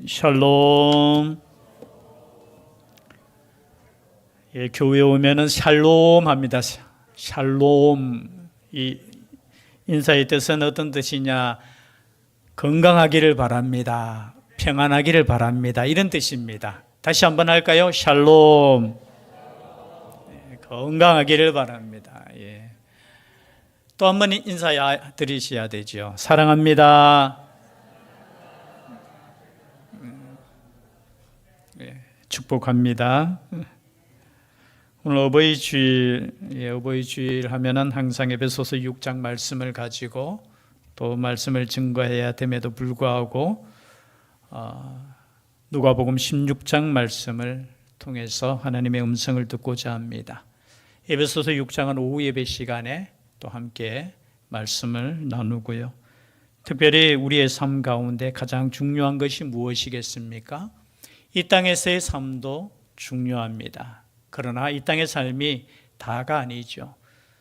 샬롬. 예, 교회 오면은 샬롬 합니다. 샬롬. 이 인사의 뜻은 어떤 뜻이냐? 건강하기를 바랍니다. 평안하기를 바랍니다. 이런 뜻입니다. 다시 한번 할까요? 샬롬. 예, 건강하기를 바랍니다. 예. 또 한 번 인사 드리셔야 되죠. 사랑합니다. 예, 축복합니다. 오늘 어버이 주일, 어버이 주일 하면은 항상 에베소서 6장 말씀을 가지고 또 말씀을 증거해야 됨에도 불구하고 누가복음 16장 말씀을 통해서 하나님의 음성을 듣고자 합니다. 에베소서 6장은 오후 예배 시간에 또 함께 말씀을 나누고요. 특별히 우리의 삶 가운데 가장 중요한 것이 무엇이겠습니까? 이 땅에서의 삶도 중요합니다. 그러나 이 땅의 삶이 다가 아니죠.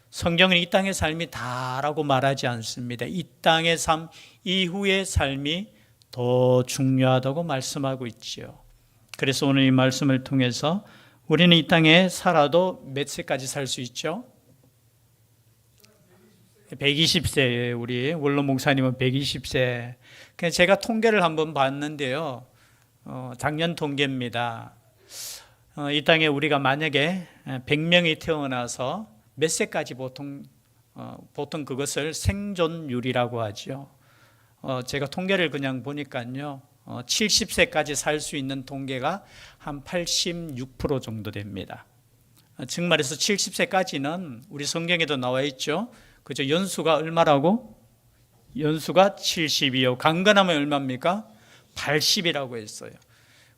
성경은 이 땅의 삶이 다라고 말하지 않습니다. 이 땅의 삶 이후의 삶이 더 중요하다고 말씀하고 있지요. 그래서 오늘 이 말씀을 통해서 우리는 이 땅에 살아도 몇 세까지 살 수 있죠? 120세예요. 우리 원로 목사님은 120세. 제가 통계를 한번 봤는데요. 작년 통계입니다. 이 땅에 우리가 만약에 100명이 태어나서 몇 세까지 보통 그것을 생존율이라고 하죠. 제가 통계를 그냥 보니까요. 70세까지 살 수 있는 통계가 한 86% 정도 됩니다. 즉 말해서 70세까지는 우리 성경에도 나와 있죠. 그죠? 연수가 얼마라고? 연수가 70이요. 강건하면 얼마입니까? 80이라고 했어요.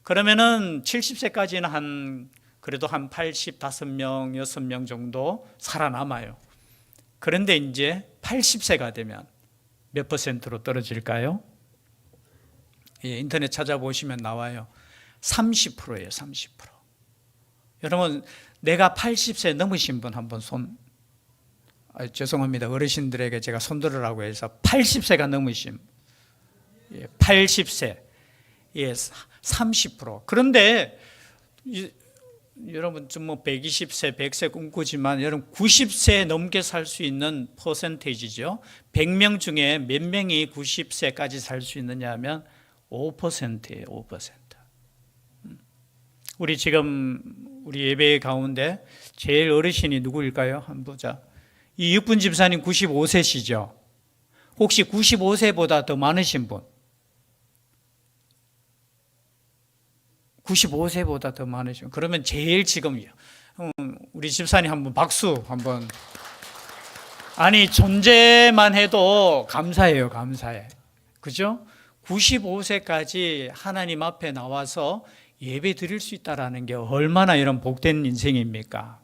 그러면은 70세까지는 그래도 한 85명, 6명 정도 살아남아요. 그런데 이제 80세가 되면 몇 퍼센트로 떨어질까요? 예, 인터넷 찾아보시면 나와요. 30%예요, 30%. 여러분, 내가 80세 넘으신 분 한번 죄송합니다. 어르신들에게 제가 손들으라고 해서 80세가 넘으신, 80세, 30%. 그런데 여러분 좀 120세, 100세 꿈꾸지만 여러분 90세 넘게 살 수 있는 퍼센테이지죠. 100명 중에 몇 명이 90세까지 살 수 있느냐 하면 5%예요. 5%. 우리 지금 우리 예배 가운데 제일 어르신이 누구일까요? 한번 보자. 이 육분 집사님 95세시죠. 혹시 95세보다 더 많으신 분? 95세보다 더 많으시면 그러면 제일 지금이요. 우리 집사님 한번 박수 한번. 아니 존재만 해도 감사해요. 감사해. 그죠? 95세까지 하나님 앞에 나와서 예배 드릴 수 있다는 게 얼마나 이런 복된 인생입니까?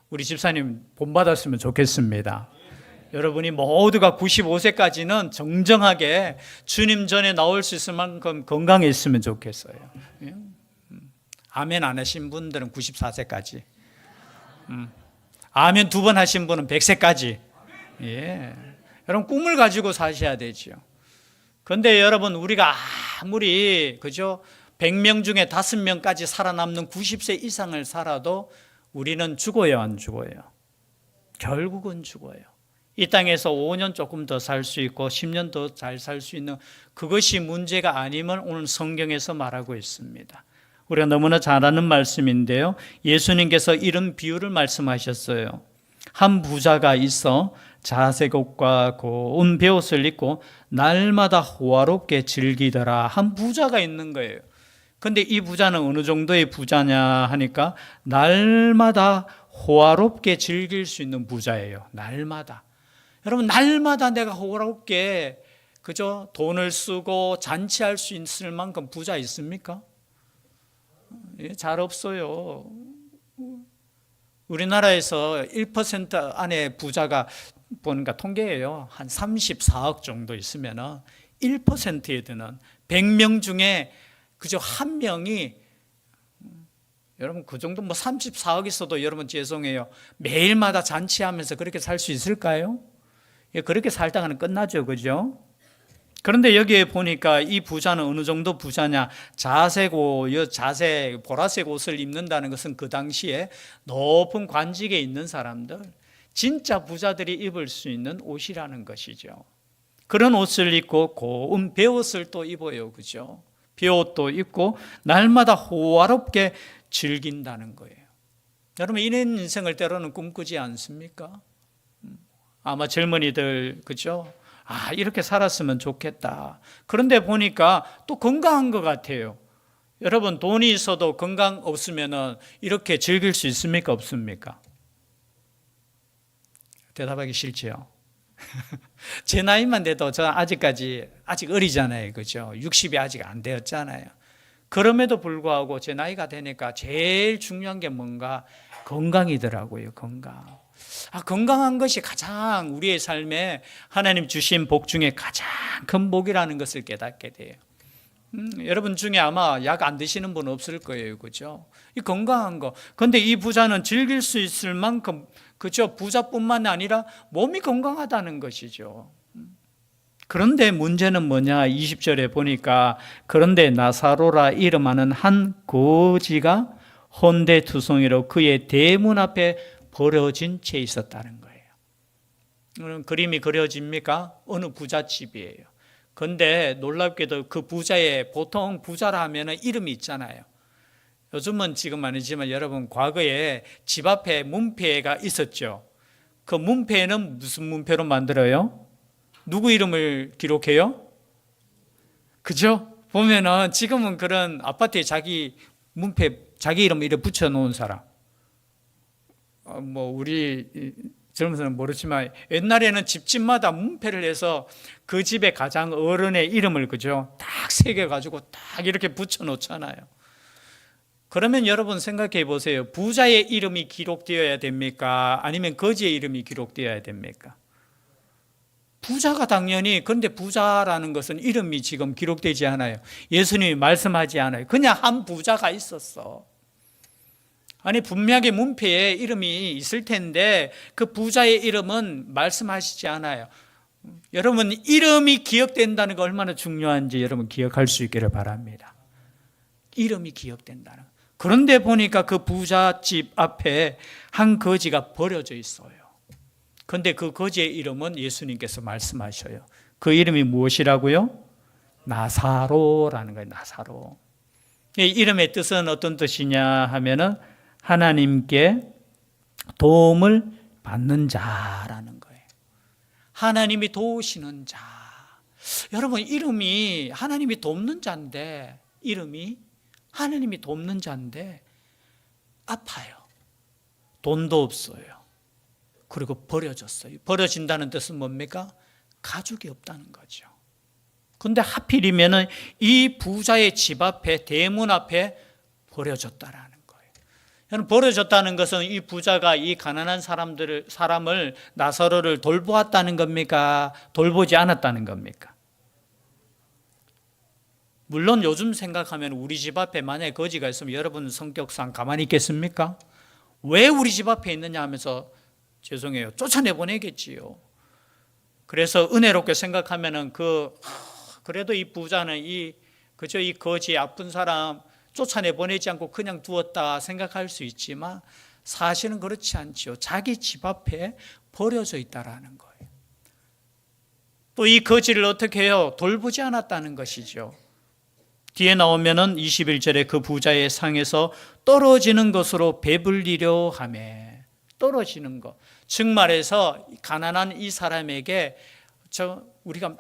우리 집사님 본받았으면 좋겠습니다. 여러분이 모두가 95세까지는 정정하게 주님 전에 나올 수 있을 만큼 건강했으면 좋겠어요. 아멘 안 하신 분들은 94세까지. 아멘 2번 하신 분은 100세까지. 예. 여러분 꿈을 가지고 사셔야 되죠. 그런데 여러분 우리가 아무리 그죠? 100명 중에 5명까지 살아남는 90세 이상을 살아도 우리는 죽어요, 안 죽어요? 결국은 죽어요. 이 땅에서 5년 조금 더 살 수 있고 10년 더 잘 살 수 있는 그것이 문제가 아니면 오늘 성경에서 말하고 있습니다. 우리가 너무나 잘 아는 말씀인데요. 예수님께서 이런 비유를 말씀하셨어요. 한 부자가 있어 자색 옷과 고운 베옷을 입고 날마다 호화롭게 즐기더라. 한 부자가 있는 거예요. 근데 이 부자는 어느 정도의 부자냐 하니까 날마다 호화롭게 즐길 수 있는 부자예요. 날마다. 여러분 날마다 내가 호화롭게 그저 돈을 쓰고 잔치할 수 있을 만큼 부자 있습니까? 잘 없어요. 우리나라에서 1% 안에 부자가 보니까 통계예요. 한 34억 정도 있으면 1%에 드는 100명 중에 그저 한 명이 여러분 그 정도 34억 있어도 여러분 죄송해요. 매일마다 잔치하면서 그렇게 살 수 있을까요? 그렇게 살다가는 끝나죠. 그죠? 그런데 여기에 보니까 이 부자는 어느 정도 부자냐? 자색, 보라색 옷을 입는다는 것은 그 당시에 높은 관직에 있는 사람들, 진짜 부자들이 입을 수 있는 옷이라는 것이죠. 그런 옷을 입고 고운 베옷을 또 입어요. 그죠? 베옷도 입고 날마다 호화롭게 즐긴다는 거예요. 여러분, 이런 인생을 때로는 꿈꾸지 않습니까? 아마 젊은이들, 그죠? 이렇게 살았으면 좋겠다. 그런데 보니까 또 건강한 것 같아요. 여러분, 돈이 있어도 건강 없으면 이렇게 즐길 수 있습니까? 없습니까? 대답하기 싫지요. 제 나이만 돼도 저는 아직 어리잖아요. 그죠? 60이 아직 안 되었잖아요. 그럼에도 불구하고 제 나이가 되니까 제일 중요한 게 뭔가 건강이더라고요. 건강. 건강한 것이 가장 우리의 삶에 하나님 주신 복 중에 가장 큰 복이라는 것을 깨닫게 돼요. 여러분 중에 아마 약 안 드시는 분 없을 거예요. 그죠? 이 건강한 거. 근데 이 부자는 즐길 수 있을 만큼, 그죠? 부자뿐만 아니라 몸이 건강하다는 것이죠. 그런데 문제는 뭐냐? 20절에 보니까 그런데 나사로라 이름하는 한 거지가 혼대투성이로 그의 대문 앞에 버려진 채 있었다는 거예요. 그림이 그려집니까? 어느 부잣집이에요. 그런데 놀랍게도 그 부자의, 보통 부자라 하면 이름이 있잖아요. 요즘은 지금 아니지만 여러분, 과거에 집 앞에 문패가 있었죠. 그 문패는 무슨 문패로 만들어요? 누구 이름을 기록해요? 그죠? 보면은 지금은 그런 아파트에 자기 문패, 자기 이름 이렇게 붙여놓은 사람, 우리 젊은 사람은 모르지만 옛날에는 집집마다 문패를 해서 그 집의 가장 어른의 이름을, 그죠? 딱 새겨가지고 딱 이렇게 붙여놓잖아요. 그러면 여러분 생각해 보세요. 부자의 이름이 기록되어야 됩니까? 아니면 거지의 이름이 기록되어야 됩니까? 부자가 당연히. 그런데 부자라는 것은 이름이 지금 기록되지 않아요. 예수님이 말씀하지 않아요. 그냥 한 부자가 있었어. 아니, 분명하게 문패에 이름이 있을 텐데 그 부자의 이름은 말씀하시지 않아요. 여러분, 이름이 기억된다는 거 얼마나 중요한지 여러분 기억할 수 있기를 바랍니다. 이름이 기억된다는 거. 그런데 보니까 그 부잣집 앞에 한 거지가 버려져 있어요. 그런데 그 거지의 이름은 예수님께서 말씀하셔요. 그 이름이 무엇이라고요? 나사로라는 거예요. 나사로. 이 이름의 뜻은 어떤 뜻이냐 하면은 하나님께 도움을 받는 자라는 거예요. 하나님이 도우시는 자. 여러분, 이름이 하나님이 돕는 자인데, 이름이 하나님이 돕는 자인데 아파요. 돈도 없어요. 그리고 버려졌어요. 버려진다는 뜻은 뭡니까? 가족이 없다는 거죠. 근데 하필이면은 이 부자의 집 앞에, 대문 앞에 버려졌다라는 거예요. 여러분, 버려졌다는 것은 이 부자가 이 가난한 사람을, 나사로를 돌보았다는 겁니까? 돌보지 않았다는 겁니까? 물론 요즘 생각하면 우리 집 앞에 만약에 거지가 있으면 여러분 성격상 가만히 있겠습니까? 왜 우리 집 앞에 있느냐 하면서 죄송해요, 쫓아내보내겠지요. 그래서 은혜롭게 생각하면은 그래도 이 부자는 이 거지 아픈 사람 쫓아내보내지 않고 그냥 두었다 생각할 수 있지만 사실은 그렇지 않지요. 자기 집 앞에 버려져 있다라는 거예요. 또 이 거지를 어떻게 해요? 돌보지 않았다는 것이죠. 뒤에 나오면은 21절에 그 부자의 상에서 떨어지는 것으로 배불리려 하매, 떨어지는 것. 즉 말해서 가난한 이 사람에게 우리가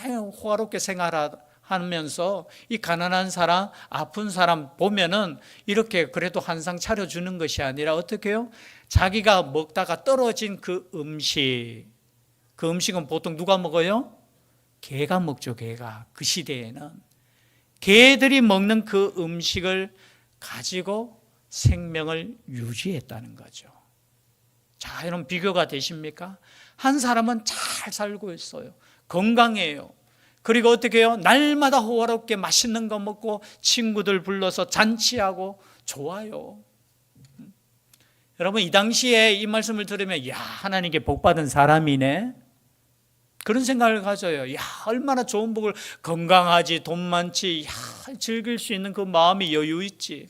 호화롭게 생활하면서 이 가난한 사람, 아픈 사람 보면은 이렇게 그래도 한상 차려주는 것이 아니라 어떻게 해요? 자기가 먹다가 떨어진 그 음식은 보통 누가 먹어요? 개가 먹죠. 개가. 그 시대에는 개들이 먹는 그 음식을 가지고 생명을 유지했다는 거죠. 자, 이런 비교가 되십니까? 한 사람은 잘 살고 있어요. 건강해요. 그리고 어떻게 해요? 날마다 호화롭게 맛있는 거 먹고 친구들 불러서 잔치하고 좋아요. 여러분, 이 당시에 이 말씀을 들으면 야, 하나님께 복받은 사람이네. 그런 생각을 가져요. 야, 얼마나 좋은 복을, 건강하지, 돈 많지, 야, 즐길 수 있는 그 마음이 여유 있지.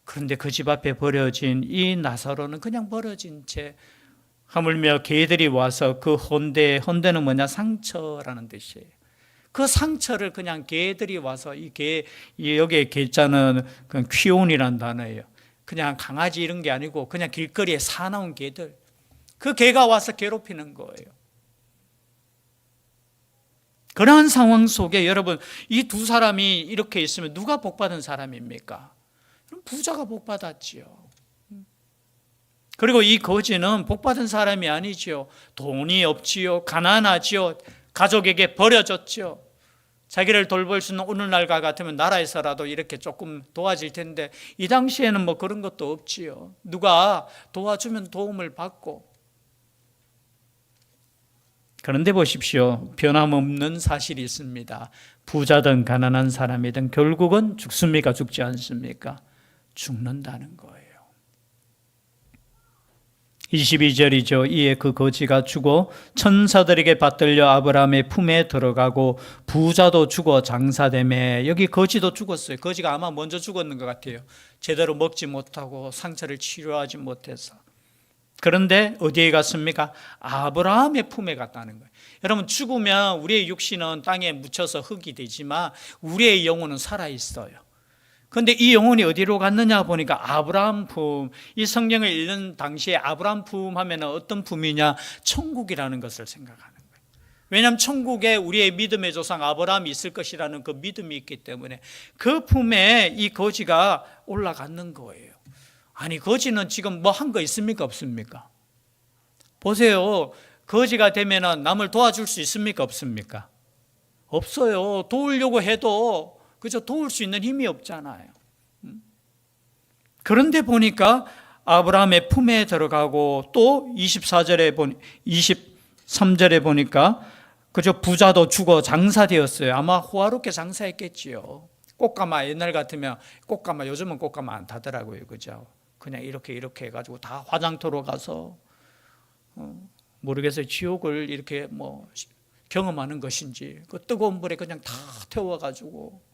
그런데 그 집 앞에 버려진 이 나사로는 그냥 버려진 채, 하물며 개들이 와서 그 혼대는 뭐냐? 상처라는 뜻이에요. 그 상처를 그냥 개들이 와서, 여기에 개자는 그냥 퀴온이라는 단어예요. 그냥 강아지 이런 게 아니고 그냥 길거리에 사나운 개들, 그 개가 와서 괴롭히는 거예요. 그러한 상황 속에 여러분, 이 두 사람이 이렇게 있으면 누가 복받은 사람입니까? 부자가 복받았지요. 그리고 이 거지는 복받은 사람이 아니지요. 돈이 없지요. 가난하지요. 가족에게 버려졌죠. 자기를 돌볼 수 있는 오늘날과 같으면 나라에서라도 이렇게 조금 도와질 텐데, 이 당시에는 뭐 그런 것도 없지요. 누가 도와주면 도움을 받고. 그런데 보십시오. 변함없는 사실이 있습니다. 부자든 가난한 사람이든 결국은 죽습니까? 죽지 않습니까? 죽는다는 거예요. 22절이죠. 이에 그 거지가 죽어 천사들에게 받들려 아브라함의 품에 들어가고 부자도 죽어 장사되매. 여기 거지도 죽었어요. 거지가 아마 먼저 죽었는 것 같아요. 제대로 먹지 못하고 상처를 치료하지 못해서. 그런데 어디에 갔습니까? 아브라함의 품에 갔다는 거예요. 여러분, 죽으면 우리의 육신은 땅에 묻혀서 흙이 되지만 우리의 영혼은 살아있어요. 그런데 이 영혼이 어디로 갔느냐 보니까 아브라함 품, 이 성경을 읽는 당시에 아브라함 품 하면 어떤 품이냐? 천국이라는 것을 생각하는 거예요. 왜냐하면 천국에 우리의 믿음의 조상 아브라함이 있을 것이라는 그 믿음이 있기 때문에 그 품에 이 거지가 올라갔는 거예요. 아니, 거지는 지금 뭐 한 거 있습니까? 없습니까? 보세요. 거지가 되면 남을 도와줄 수 있습니까? 없습니까? 없어요. 도우려고 해도 그저 도울 수 있는 힘이 없잖아요. 그런데 보니까 아브라함의 품에 들어가고 또 23절에 보니까 그저 부자도 죽어 장사되었어요. 아마 호화롭게 장사했겠지요. 꽃가마, 옛날 같으면 꽃가마, 요즘은 꽃가마 안 타더라고요. 그죠? 그냥 이렇게 해가지고 다 화장터로 가서 모르겠어요. 지옥을 이렇게 뭐 경험하는 것인지 그 뜨거운 물에 그냥 다 태워가지고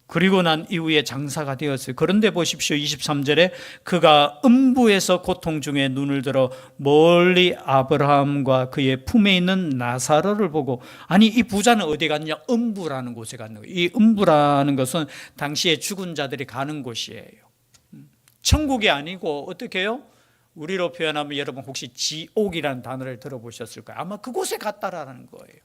그리고 난 이후에 장사가 되었어요. 그런데 보십시오. 23절에 그가 음부에서 고통 중에 눈을 들어 멀리 아브라함과 그의 품에 있는 나사로를 보고, 아니 이 부자는 어디 갔냐? 음부라는 곳에 갔는 거예요. 이 음부라는 것은 당시에 죽은 자들이 가는 곳이에요. 천국이 아니고 어떻게 해요? 우리로 표현하면 여러분 혹시 지옥이라는 단어를 들어보셨을 거예요. 아마 그곳에 갔다라는 거예요.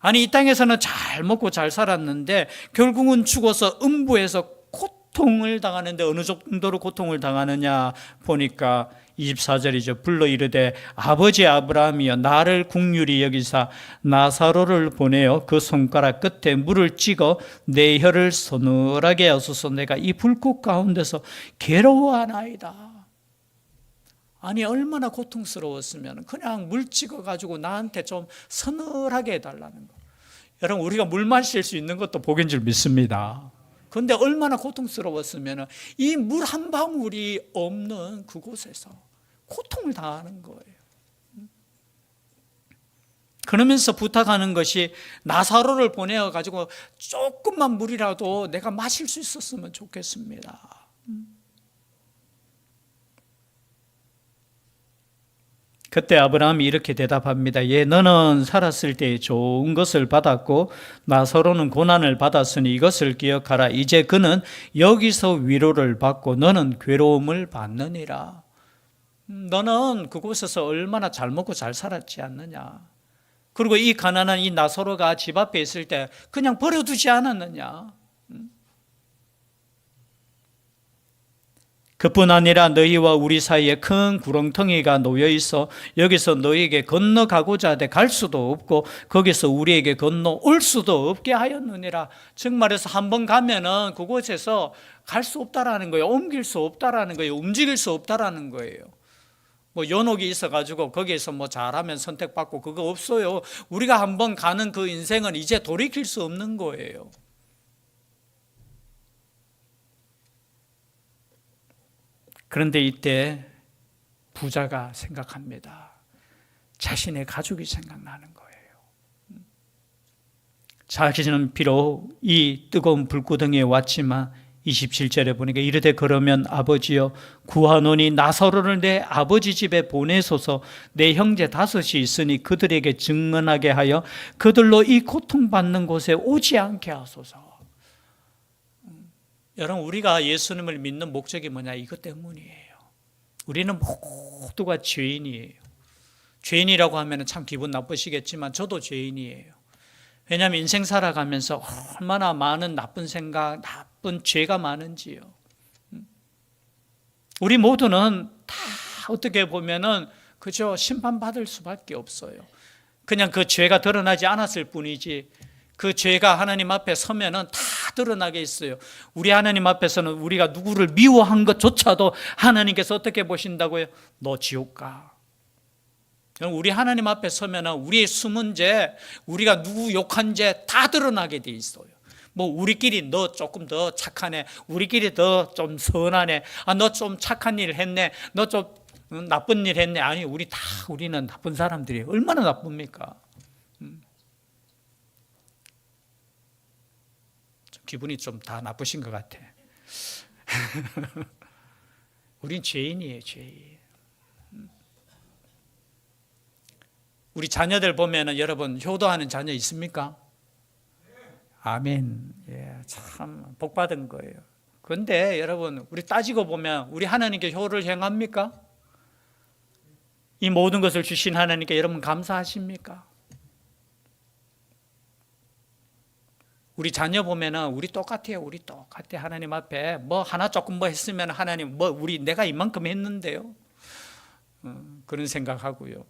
아니, 이 땅에서는 잘 먹고 잘 살았는데 결국은 죽어서 음부에서 고통을 당하는데 어느 정도로 고통을 당하느냐 보니까 24절이죠. 불러 이르되 아버지 아브라함이여 나를 긍휼히 여기사 나사로를 보내어 그 손가락 끝에 물을 찍어 내 혀를 서늘하게 하소서. 내가 이 불꽃 가운데서 괴로워하나이다. 아니, 얼마나 고통스러웠으면 그냥 물 찍어가지고 나한테 좀 서늘하게 해달라는 거. 여러분, 우리가 물 마실 수 있는 것도 복인 줄 믿습니다. 그런데 얼마나 고통스러웠으면 이 물 한 방울이 없는 그곳에서 고통을 당하는 거예요. 그러면서 부탁하는 것이 나사로를 보내어가지고 조금만 물이라도 내가 마실 수 있었으면 좋겠습니다. 그때 아브라함이 이렇게 대답합니다. 예, 너는 살았을 때 좋은 것을 받았고 나사로는 고난을 받았으니 이것을 기억하라. 이제 그는 여기서 위로를 받고 너는 괴로움을 받느니라. 너는 그곳에서 얼마나 잘 먹고 잘 살았지 않느냐. 그리고 이 가난한 이 나사로가 집 앞에 있을 때 그냥 버려두지 않았느냐. 그뿐 아니라 너희와 우리 사이에 큰 구렁텅이가 놓여 있어 여기서 너희에게 건너가고자 하되 갈 수도 없고 거기서 우리에게 건너올 수도 없게 하였느니라. 즉 말해서 한번 가면은 그곳에서 갈 수 없다라는 거예요. 옮길 수 없다라는 거예요. 움직일 수 없다라는 거예요. 뭐 연옥이 있어가지고 거기에서 뭐 잘하면 선택받고 그거 없어요. 우리가 한번 가는 그 인생은 이제 돌이킬 수 없는 거예요. 그런데 이때 부자가 생각합니다. 자신의 가족이 생각나는 거예요. 자기는 비록 이 뜨거운 불구덩이에 왔지만 27절에 보니까 이르되 그러면 아버지여 구하노니 나사로를 내 아버지 집에 보내소서. 내 형제 5이 있으니 그들에게 증언하게 하여 그들로 이 고통받는 곳에 오지 않게 하소서. 여러분, 우리가 예수님을 믿는 목적이 뭐냐? 이것 때문이에요. 우리는 모두가 죄인이에요. 죄인이라고 하면 참 기분 나쁘시겠지만 저도 죄인이에요. 왜냐하면 인생 살아가면서 얼마나 많은 나쁜 생각, 나쁜 죄가 많은지요. 우리 모두는 다 어떻게 보면은 그저 심판받을 수밖에 없어요. 그냥 그 죄가 드러나지 않았을 뿐이지 그 죄가 하나님 앞에 서면은 다 드러나게 있어요. 우리 하나님 앞에서는 우리가 누구를 미워한 것조차도 하나님께서 어떻게 보신다고요? 너 지옥 가. 우리 하나님 앞에 서면은 우리의 숨은 죄, 우리가 누구 욕한 죄 다 드러나게 돼 있어요. 뭐 우리끼리 너 조금 더 착하네, 우리끼리 더 좀 선하네, 너 좀 착한 일 했네, 너 좀 나쁜 일 했네. 아니, 우리는 나쁜 사람들이에요. 얼마나 나쁩니까? 기분이 좀 다 나쁘신 것 같아. 우린 죄인이에요, 죄인. 우리 자녀들 보면은 여러분 효도하는 자녀 있습니까? 아멘. 예, 참 복받은 거예요. 그런데 여러분 우리 따지고 보면 우리 하나님께 효를 행합니까? 이 모든 것을 주신 하나님께 여러분 감사하십니까? 우리 자녀 보면은 우리 똑같아요. 우리 똑같아. 하나님 앞에 뭐 하나 조금 뭐 했으면 하나님 내가 이만큼 했는데요. 그런 생각하고요.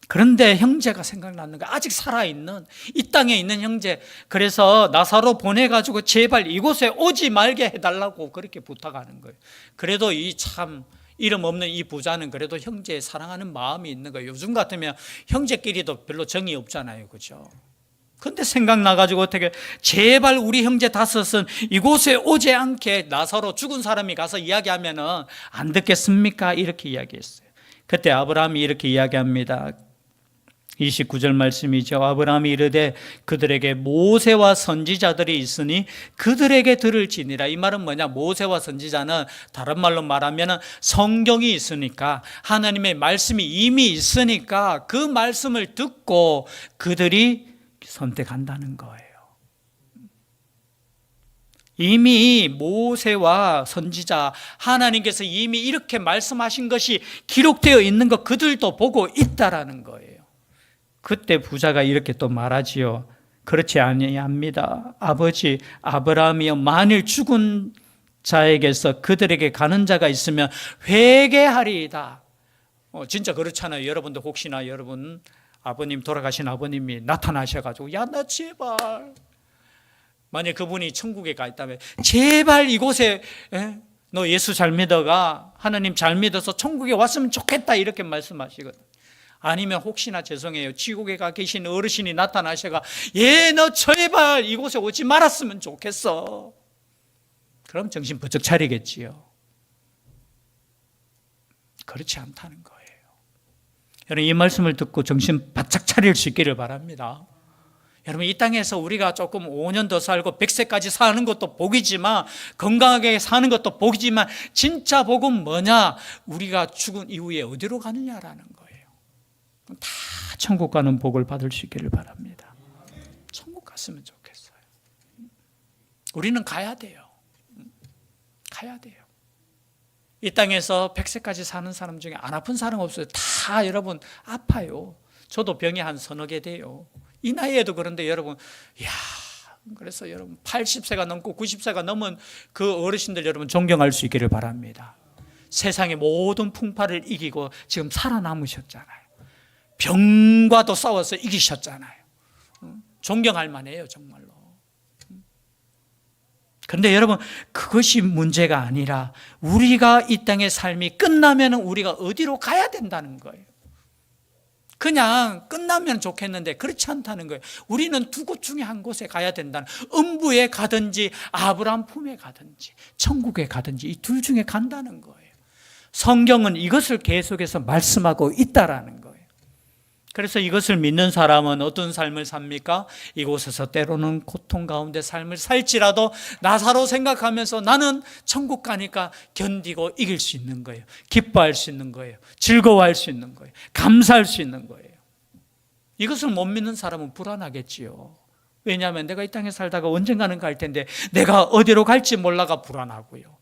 그런데 형제가 생각나는 거야. 아직 살아있는 이 땅에 있는 형제. 그래서 나사로 보내가지고 제발 이곳에 오지 말게 해달라고 그렇게 부탁하는 거예요. 그래도 이 참 이름 없는 이 부자는 그래도 형제 사랑하는 마음이 있는 거예요. 요즘 같으면 형제끼리도 별로 정이 없잖아요, 그렇죠? 근데 생각나가지고 어떻게 제발 우리 형제 5은 이곳에 오지 않게 나사로 죽은 사람이 가서 이야기하면은 안 듣겠습니까? 이렇게 이야기했어요. 그때 아브라함이 이렇게 이야기합니다. 29절 말씀이죠. 아브라함이 이르되 그들에게 모세와 선지자들이 있으니 그들에게 들을지니라. 이 말은 뭐냐? 모세와 선지자는 다른 말로 말하면 성경이 있으니까, 하나님의 말씀이 이미 있으니까 그 말씀을 듣고 그들이 선택한다는 거예요. 이미 모세와 선지자, 하나님께서 이미 이렇게 말씀하신 것이 기록되어 있는 것 그들도 보고 있다라는 거예요. 그때 부자가 이렇게 또 말하지요. 그렇지 아니합니다. 아버지 아브라함이여, 만일 죽은 자에게서 그들에게 가는 자가 있으면 회개하리이다. 진짜 그렇잖아요. 여러분도 혹시나 여러분 아버님, 돌아가신 아버님이 나타나셔가지고 야, 나 제발, 만약 그분이 천국에 가 있다면 제발 이곳에 너 예수 잘 믿어가, 하나님 잘 믿어서 천국에 왔으면 좋겠다, 이렇게 말씀하시거든. 아니면 혹시나 죄송해요, 지옥에 가 계신 어르신이 나타나셔가 너 제발 이곳에 오지 말았으면 좋겠어. 그럼 정신 번쩍 차리겠지요. 그렇지 않다는 거예요. 여러분, 이 말씀을 듣고 정신 바짝 차릴 수 있기를 바랍니다. 여러분, 이 땅에서 우리가 조금 5년 더 살고 100세까지 사는 것도 복이지만, 건강하게 사는 것도 복이지만, 진짜 복은 뭐냐? 우리가 죽은 이후에 어디로 가느냐라는 거예요. 다 천국 가는 복을 받을 수 있기를 바랍니다. 천국 갔으면 좋겠어요. 우리는 가야 돼요. 가야 돼요. 이 땅에서 100세까지 사는 사람 중에 안 아픈 사람 없어요. 다 여러분 아파요. 저도 병이 한 서너 개 돼요. 이 나이에도. 그런데 여러분, 그래서 여러분 80세가 넘고 90세가 넘은 그 어르신들 여러분 존경할 수 있기를 바랍니다. 세상의 모든 풍파를 이기고 지금 살아남으셨잖아요. 병과도 싸워서 이기셨잖아요. 존경할 만해요, 정말로. 그런데 여러분, 그것이 문제가 아니라 우리가 이 땅의 삶이 끝나면 우리가 어디로 가야 된다는 거예요. 그냥 끝나면 좋겠는데 그렇지 않다는 거예요. 우리는 두 곳 중에 한 곳에 가야 된다는, 음부에 가든지 아브라함 품에 가든지 천국에 가든지 이 둘 중에 간다는 거예요. 성경은 이것을 계속해서 말씀하고 있다라는 거예요. 그래서 이것을 믿는 사람은 어떤 삶을 삽니까? 이곳에서 때로는 고통 가운데 삶을 살지라도 나사로 생각하면서 나는 천국 가니까 견디고 이길 수 있는 거예요. 기뻐할 수 있는 거예요. 즐거워할 수 있는 거예요. 감사할 수 있는 거예요. 이것을 못 믿는 사람은 불안하겠지요. 왜냐하면 내가 이 땅에 살다가 언젠가는 갈 텐데 내가 어디로 갈지 몰라가 불안하고요.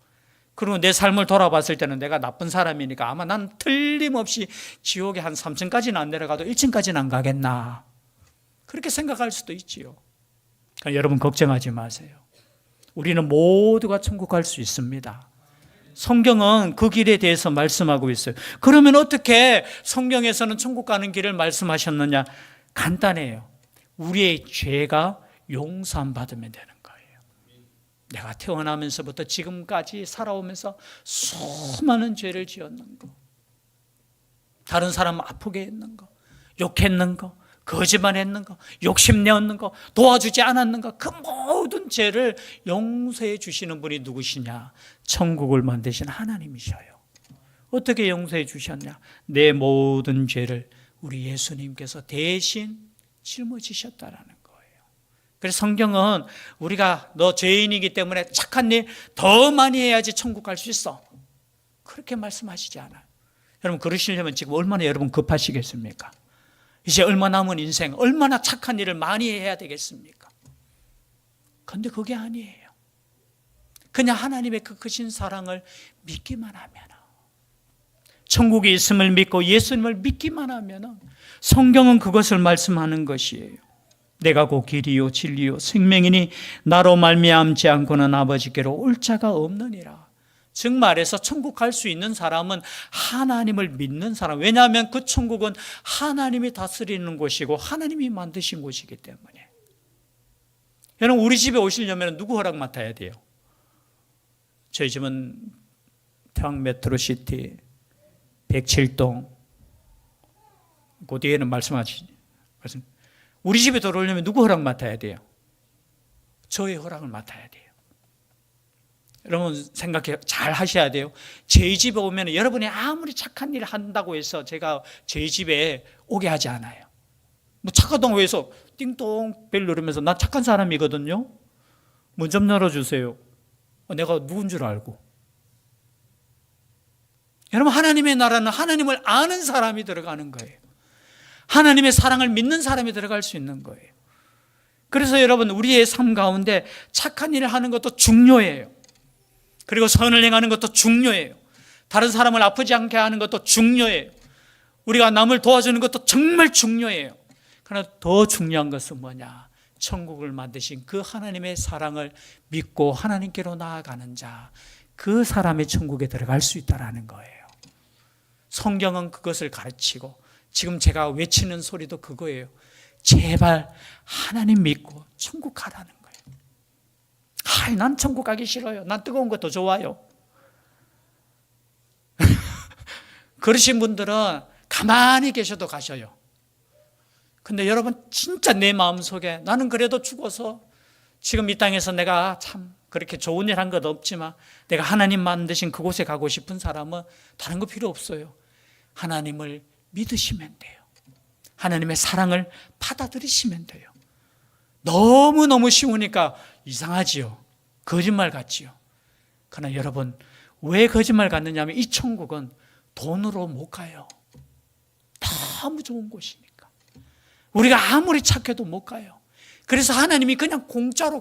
그리고 내 삶을 돌아봤을 때는 내가 나쁜 사람이니까 아마 난 틀림없이 지옥에 한 3층까지는 안 내려가도 1층까지는 안 가겠나, 그렇게 생각할 수도 있지요. 그러니까 여러분 걱정하지 마세요. 우리는 모두가 천국 갈 수 있습니다. 성경은 그 길에 대해서 말씀하고 있어요. 그러면 어떻게 성경에서는 천국 가는 길을 말씀하셨느냐? 간단해요. 우리의 죄가 용서받으면 되는 거예요. 내가 태어나면서부터 지금까지 살아오면서 수많은 죄를 지었는 거, 다른 사람 아프게 했는 거, 욕했는 거, 거짓말했는 거, 욕심내었는 거, 도와주지 않았는 거, 그 모든 죄를 용서해 주시는 분이 누구시냐? 천국을 만드신 하나님이셔요. 어떻게 용서해 주셨냐? 내 모든 죄를 우리 예수님께서 대신 짊어지셨다라는 거예요. 그래서 성경은 우리가 너 죄인이기 때문에 착한 일 더 많이 해야지 천국 갈 수 있어, 그렇게 말씀하시지 않아요. 여러분, 그러시려면 지금 얼마나 여러분 급하시겠습니까? 이제 얼마 남은 인생, 얼마나 착한 일을 많이 해야 되겠습니까? 그런데 그게 아니에요. 그냥 하나님의 그 크신 사랑을 믿기만 하면, 천국이 있음을 믿고 예수님을 믿기만 하면 성경은 그것을 말씀하는 것이에요. 내가 곧 길이요 진리요 생명이니 나로 말미암지 않고는 아버지께로 올 자가 없느니라. 즉 말해서 천국 갈 수 있는 사람은 하나님을 믿는 사람. 왜냐하면 그 천국은 하나님이 다스리는 곳이고 하나님이 만드신 곳이기 때문에. 여러분, 우리 집에 오시려면 누구 허락 맡아야 돼요? 저희 집은 태왕 메트로시티 107동, 그 뒤에는 말씀하시죠. 우리 집에 들어오려면 누구 허락 맡아야 돼요? 저의 허락을 맡아야 돼요. 여러분 생각해 잘 하셔야 돼요. 제 집에 오면 여러분이 아무리 착한 일을 한다고 해서 제가 제 집에 오게 하지 않아요. 뭐 착하다고 해서 띵동 벨 누르면서 나 착한 사람이거든요, 문 좀 열어주세요. 내가 누군 줄 알고. 여러분, 하나님의 나라는 하나님을 아는 사람이 들어가는 거예요. 하나님의 사랑을 믿는 사람이 들어갈 수 있는 거예요. 그래서 여러분, 우리의 삶 가운데 착한 일을 하는 것도 중요해요. 그리고 선을 행하는 것도 중요해요. 다른 사람을 아프지 않게 하는 것도 중요해요. 우리가 남을 도와주는 것도 정말 중요해요. 그러나 더 중요한 것은 뭐냐? 천국을 만드신 그 하나님의 사랑을 믿고 하나님께로 나아가는 자, 그 사람의 천국에 들어갈 수 있다는 거예요. 성경은 그것을 가르치고 지금 제가 외치는 소리도 그거예요. 제발 하나님 믿고 천국 가라는 거예요. 난 천국 가기 싫어요. 난 뜨거운 거 더 좋아요. 그러신 분들은 가만히 계셔도 가셔요. 근데 여러분, 진짜 내 마음속에 나는 그래도 죽어서 지금 이 땅에서 내가 참 그렇게 좋은 일 한 것 없지만 내가 하나님 만드신 그곳에 가고 싶은 사람은 다른 거 필요 없어요. 하나님을 믿으시면 돼요. 하나님의 사랑을 받아들이시면 돼요. 너무너무 쉬우니까 이상하지요. 거짓말 같지요. 그러나 여러분, 왜 거짓말 같느냐 하면 이 천국은 돈으로 못 가요. 너무 좋은 곳이니까. 우리가 아무리 착해도 못 가요. 그래서 하나님이 그냥 공짜로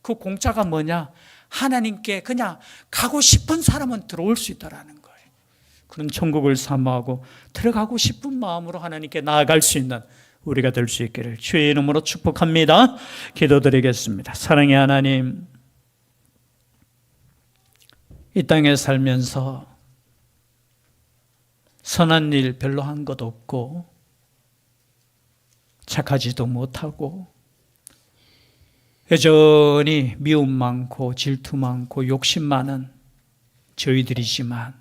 그 공짜가 뭐냐? 하나님께 그냥 가고 싶은 사람은 들어올 수 있다라는 거예요. 그런 천국을 사모하고 들어가고 싶은 마음으로 하나님께 나아갈 수 있는 우리가 될 수 있기를 주의 이름으로 축복합니다. 기도드리겠습니다. 사랑의 하나님, 이 땅에 살면서 선한 일 별로 한 것 없고 착하지도 못하고 여전히 미움 많고 질투 많고 욕심 많은 저희들이지만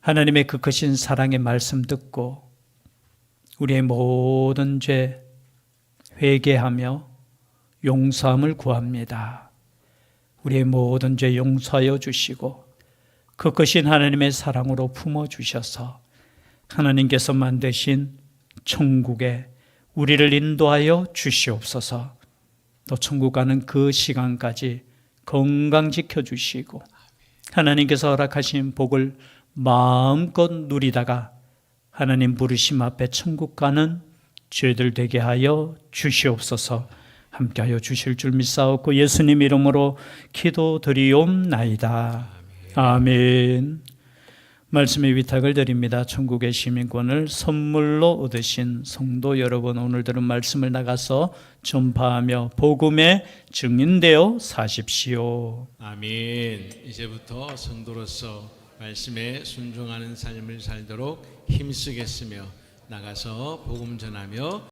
하나님의 그 크신 사랑의 말씀 듣고 우리의 모든 죄 회개하며 용서함을 구합니다. 우리의 모든 죄 용서하여 주시고 그 크신 하나님의 사랑으로 품어주셔서 하나님께서 만드신 천국에 우리를 인도하여 주시옵소서. 또 천국 가는 그 시간까지 건강 지켜주시고 하나님께서 허락하신 복을 마음껏 누리다가 하나님 부르심 앞에 천국 가는 죄들 되게 하여 주시옵소서. 함께하여 주실 줄 믿사옵고 예수님 이름으로 기도드리옵나이다. 아멘. 말씀의 위탁을 드립니다. 천국의 시민권을 선물로 얻으신 성도 여러분, 오늘 들은 말씀을 나가서 전파하며 복음의 증인되어 사십시오. 아멘. 이제부터 성도로서 말씀에 순종하는 삶을 살도록 힘쓰겠으며 나가서 복음 전하며